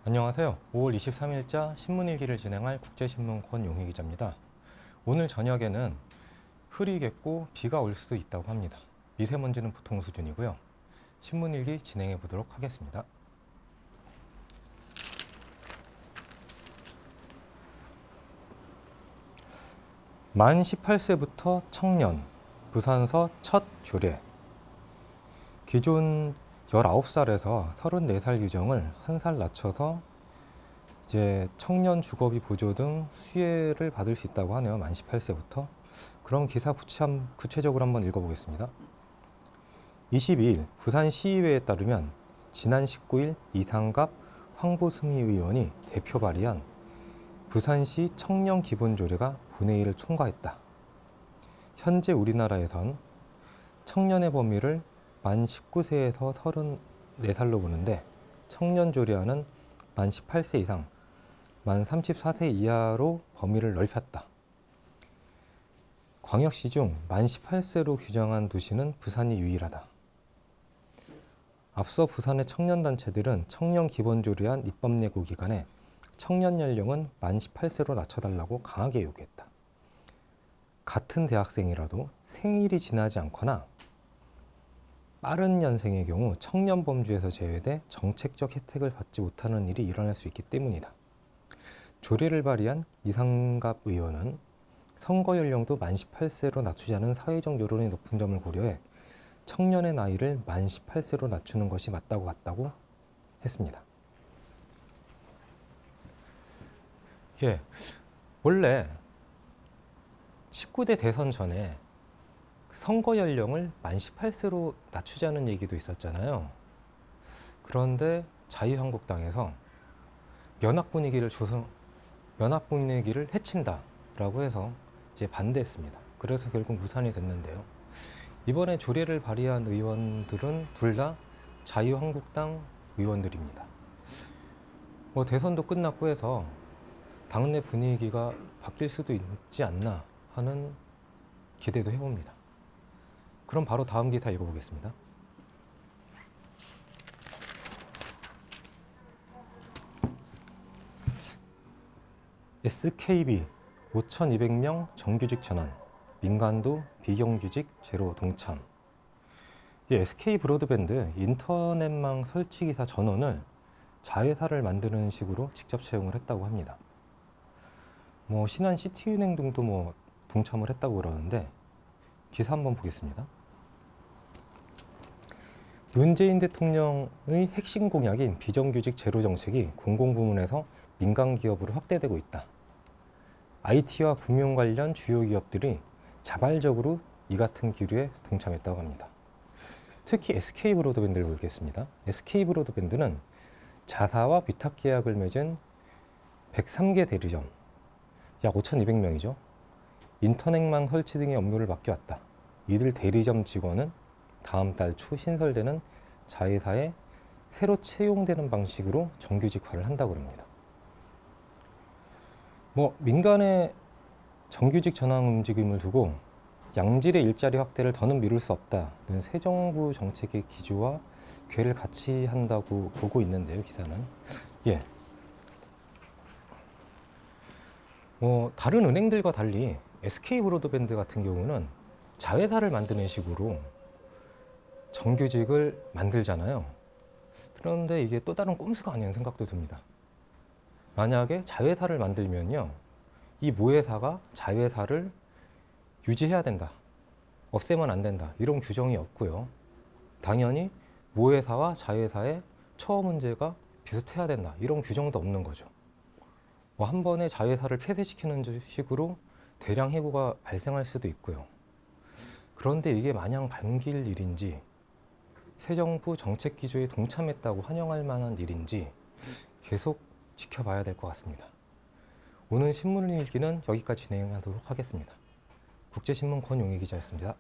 안녕하세요. 5월 23일자 신문일기를 진행할 국제신문 권용희 기자입니다. 오늘 저녁에는 흐리겠고 비가 올 수도 있다고 합니다. 미세먼지는 보통 수준이고요. 신문일기 진행해 보도록 하겠습니다. 만 18세부터 청년, 부산서 첫 조례. 기존 19살에서 34살 규정을 한 살 낮춰서 이제 청년 주거비 보조 등 수혜를 받을 수 있다고 하네요. 만 18세부터. 그럼 기사 구체적으로 한번 읽어보겠습니다. 22일 부산시의회에 따르면 지난 19일 이상갑 황보승희 의원이 대표 발의한 부산시 청년 기본조례가 본회의를 통과했다. 현재 우리나라에선 청년의 범위를 만 19세에서 34살로 보는데 청년조례안은 만 18세 이상, 만 34세 이하로 범위를 넓혔다. 광역시 중 만 18세로 규정한 도시는 부산이 유일하다. 앞서 부산의 청년단체들은 청년기본조례안 입법 예고 기간에 청년 연령은 만 18세로 낮춰달라고 강하게 요구했다. 같은 대학생이라도 생일이 지나지 않거나 빠른 연생의 경우 청년 범주에서 제외돼 정책적 혜택을 받지 못하는 일이 일어날 수 있기 때문이다. 조례를 발의한 이상갑 의원은 선거 연령도 만 18세로 낮추자는 사회적 여론이 높은 점을 고려해 청년의 나이를 만 18세로 낮추는 것이 맞다고 봤다고 했습니다. 원래 19대 대선 전에 선거 연령을 만 18세로 낮추자는 얘기도 있었잖아요. 그런데 자유한국당에서 연합 분위기를 해친다라고 해서 이제 반대했습니다. 그래서 결국 무산이 됐는데요. 이번에 조례를 발의한 의원들은 둘 다 자유한국당 의원들입니다. 대선도 끝났고 해서 당내 분위기가 바뀔 수도 있지 않나 하는 기대도 해봅니다. 그럼 바로 다음 기사 읽어보겠습니다. SKB 5,200명 정규직 전환, 민간도 비경규직 제로 동참. SK 브로드밴드 인터넷망 설치기사 전원을 자회사를 만드는 식으로 직접 채용을 했다고 합니다. 신한 시티은행 등도 동참을 했다고 그러는데 기사 한번 보겠습니다. 문재인 대통령의 핵심 공약인 비정규직 제로 정책이 공공부문에서 민간기업으로 확대되고 있다. IT와 금융 관련 주요 기업들이 자발적으로 이 같은 기류에 동참했다고 합니다. 특히 SK브로드밴드를 보겠습니다. SK브로드밴드는 자사와 위탁 계약을 맺은 103개 대리점, 약 5,200명이죠. 인터넷망 설치 등의 업무를 맡겨왔다. 이들 대리점 직원은 다음 달 초 신설되는 자회사에 새로 채용되는 방식으로 정규직화를 한다고 합니다. 민간의 정규직 전환 움직임을 두고 양질의 일자리 확대를 더는 미룰 수 없다는 새 정부 정책의 기조와 궤를 같이 한다고 보고 있는데요, 기사는. 다른 은행들과 달리 SK브로드밴드 같은 경우는 자회사를 만드는 식으로 정규직을 만들잖아요. 그런데 이게 또 다른 꼼수가 아니라는 생각도 듭니다. 만약에 자회사를 만들면요, 이 모회사가 자회사를 유지해야 된다, 없애면 안 된다, 이런 규정이 없고요. 당연히 모회사와 자회사의 처우 문제가 비슷해야 된다, 이런 규정도 없는 거죠. 한 번에 자회사를 폐쇄시키는 식으로 대량 해고가 발생할 수도 있고요. 그런데 이게 마냥 반길 일인지, 새 정부 정책 기조에 동참했다고 환영할 만한 일인지 계속 지켜봐야 될 것 같습니다. 오늘 신문 읽기는 여기까지 진행하도록 하겠습니다. 국제신문 권용희 기자였습니다.